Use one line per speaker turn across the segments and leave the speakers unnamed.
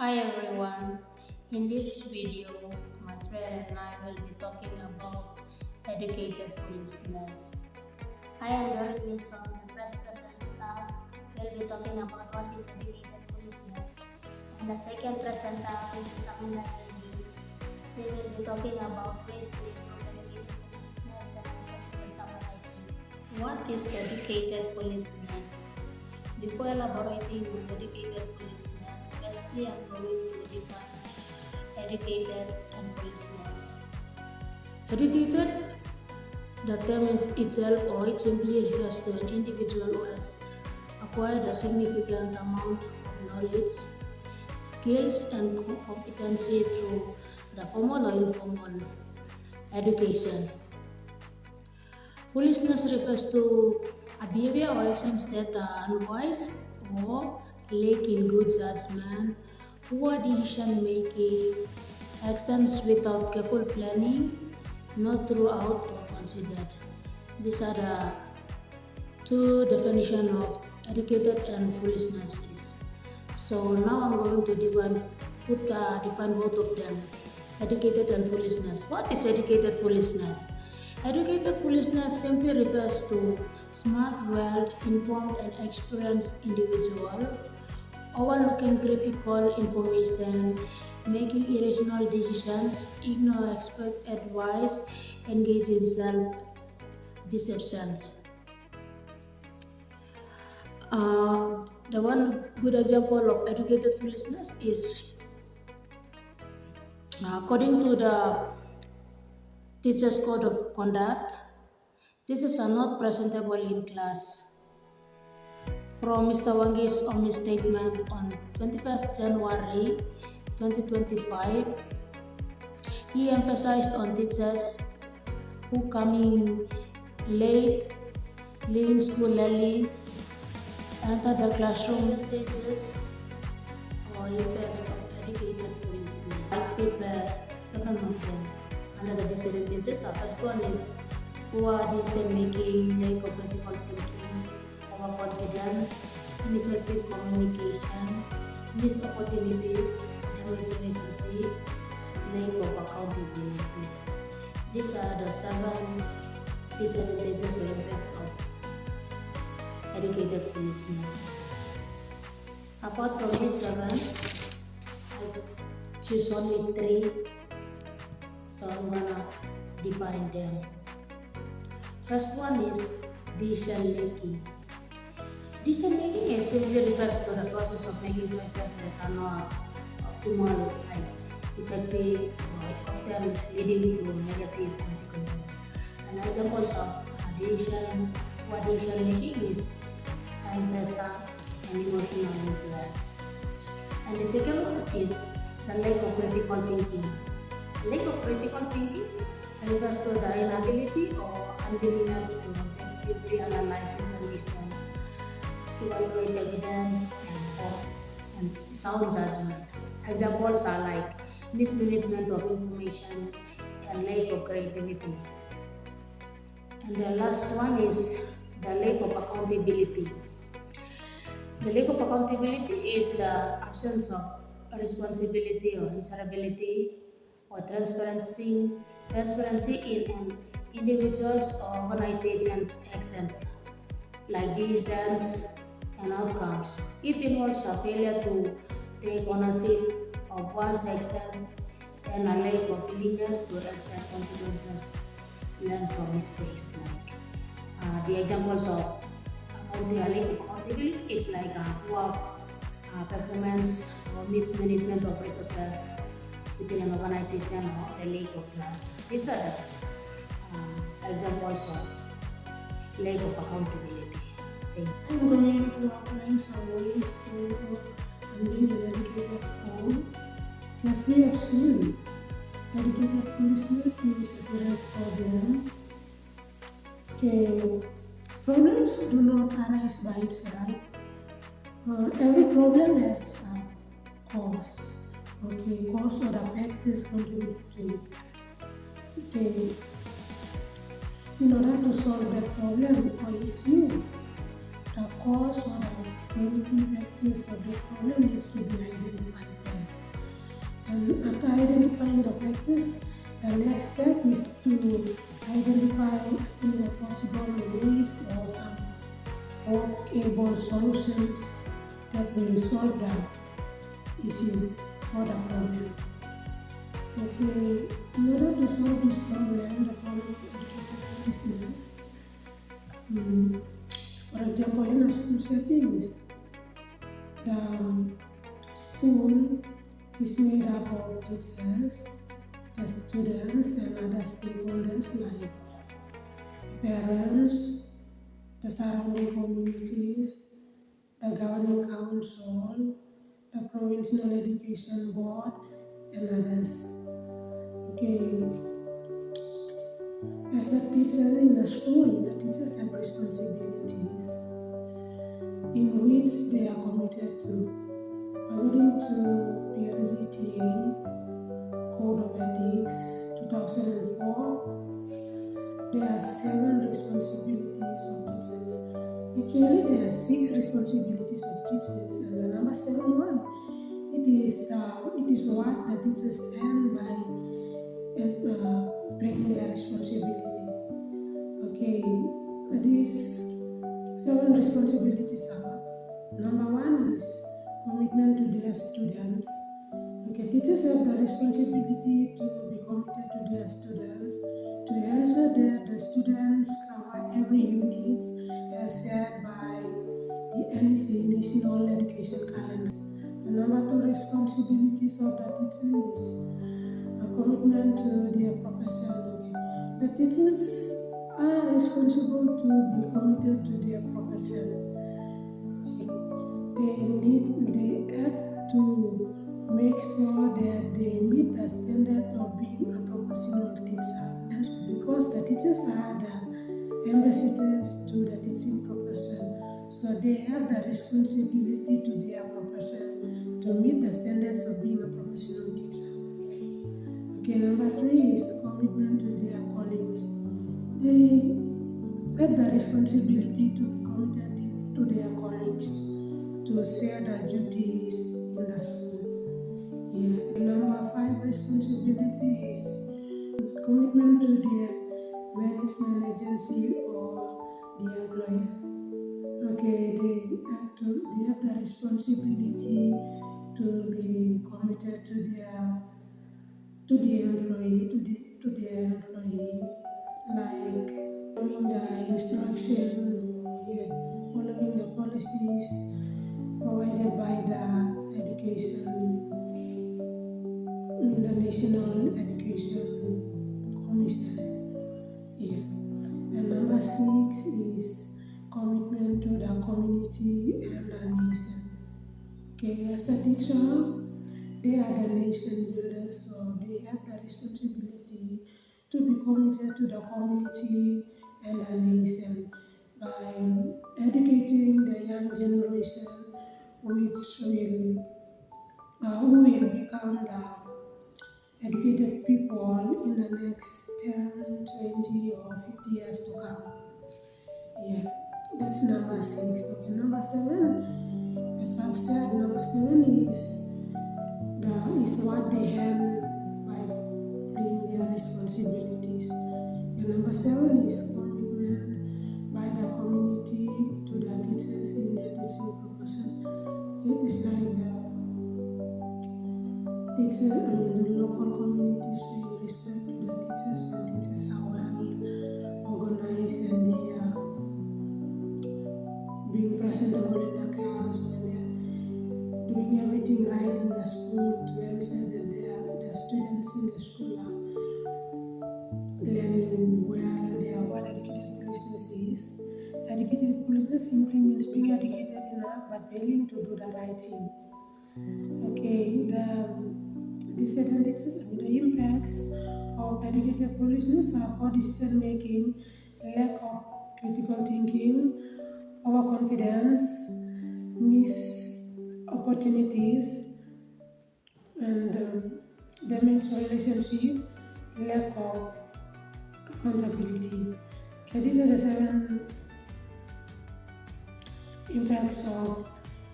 Hi everyone, in this video, my friend and I will be talking about educated foolishness. I am Dorit Wilson, the press presenter. We'll be talking about what is educated foolishness. And the second presenter, Princess Amanda Henry. She will be talking about ways to improve educated foolishness and also she will summarize it. What is educated foolishness? Before elaborating on educated foolishness, firstly I'm going to define educated and foolishness. Educated, the term itself or it simply refers to an individual who has acquired a significant amount of knowledge, skills and competency through the formal or informal education. Foolishness refers to a behavior or actions that are unwise or lack in good judgment, poor decision making, actions without careful planning, not throughout or considered. These are the two definitions of educated and foolishness. So now I'm going to define both of them, educated and foolishness. What is educated foolishness? Educated foolishness simply refers to smart, well-informed and experienced individual overlooking critical information, making irrational decisions, ignore expert advice, engage in self-deceptions. The one good example of educated foolishness is according to the Teachers' Code of Conduct, teachers are not presentable in class. From Mr. Wangi's own statement on 21st January 2025, he emphasized on teachers who coming late, leaving school early, enter the classroom. Teachers or effects of educated foolishness. I prepared 7 of them. Under the disadvantages, the first one is poor decision making, lack of critical thinking, overconfidence, ineffective communication, missed opportunities, damaged relationship, lack of accountability. These are the 7 disadvantages or effects of educated foolishness. Apart from these 7, I choose only 3. So I'm gonna define them. First one is decision making. Decision making is simply refers to the process of making choices that are not optimal, like effective, or often leading to negative consequences. An example of decision making is time pressure and emotional influence. And the second one is the lack of critical thinking. Lack of critical thinking refers to the inability or unwillingness to objectively analyze information, evaluate evidence, and sound judgment. Examples are like mismanagement of information and lack of creativity. And the last one is the lack of accountability. The lack of accountability is the absence of responsibility or answerability or transparency in an individual's or organization's actions, like decisions and outcomes. It involves a failure to take ownership of one's actions and a lack of willingness to accept consequences, learn from mistakes. Like the examples of the lack of accountability is like poor performance or mismanagement of resources within an organization or the lack of trust. These are the examples of lack of accountability. Thank you.
I'm going to outline some ways to being an educated fool. As we have seen, educated foolishness is a serious problem. Okay, problems do not arise by itself. Every problem has a cause. Okay, cause or the factors contribute to. Okay, in order to solve that problem or issue, the cause or the contributing factors of the problem needs to be identified first. identifying the factors, the next step is to identify the possible ways or some workable solutions that will solve the issue or the problem. Okay, in order to solve this problem, the problem of educated listeners, for example, in a school settings, the school is made up of teachers, the students, and other stakeholders like parents, the surrounding communities, the governing council, the provincial education board, and others. Okay, as a teacher in a school, the teachers have responsibilities in which they are committed to. According to PNGTA Code of Ethics 2004, there are 7 responsibilities of teachers. Actually, there are 6 responsibilities of teachers, and the number 7 one, it is what the teachers earn by playing their responsibility. Okay, these 7 responsibilities are: number 1 is commitment to their students. Okay, teachers have the responsibility to be committed to their students, to ensure that the students cover every unit as set by the NEC National Education Calendar. The number 2 responsibilities of the teacher is a commitment to their profession. Okay. The teachers are responsible to be committed to their profession. They have to make sure that they meet the standard of being a professional teacher. That's because the teachers are the ambassadors to the teaching profession. So they have the responsibility to their profession to meet the standards of being a professional teacher. Okay, number 3 is commitment to their colleagues. They have the responsibility to be committed to their colleagues, to share the duties in the school. Yeah. Number 5 responsibility is commitment to their management agency or the employer. Okay, they have the responsibility to be committed to the employee, like following the instruction, following the policies provided by the National Education Commission. Yeah. And number 6 is commitment to the community and the nation. Okay, as a teacher, they are the nation builders, so they have the responsibility to be committed to the community and the nation by educating the young generation, who will become the educated people in the next 10, 20, or 50 years to come. Yeah, that's number 6. Okay, number 7, as I've said, number 7 is what they have by playing their responsibilities. And number 7 is commitment by the community to the teachers in their teaching profession. It is like the local communities pay respect to the teachers when teachers are well organized and they are being presentable in the class, when they are doing everything right in the school to ensure that the students in the school are learning well, they are what educated foolishness is. Educated foolishness simply means being educated enough but failing to do the right thing. Okay, the disadvantages, the impacts of educated foolishness are poor decision making, lack of critical thinking, overconfidence, missed opportunities, and damaged relationship, lack of accountability. Okay, these are the 7 impacts of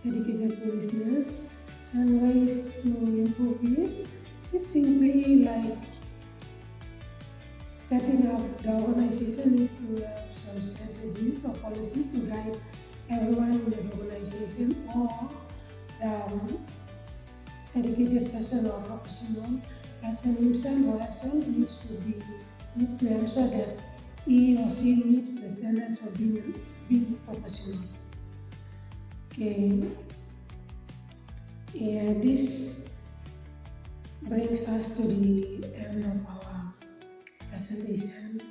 educated foolishness and ways to improve it. It's simply like setting up the organization need to have some strategies or policies to guide everyone in the organization or the educated person or professional person himself or herself needs to ensure that he or she meets the standards of being professional. Okay, yeah, this brings us to the end of our presentation.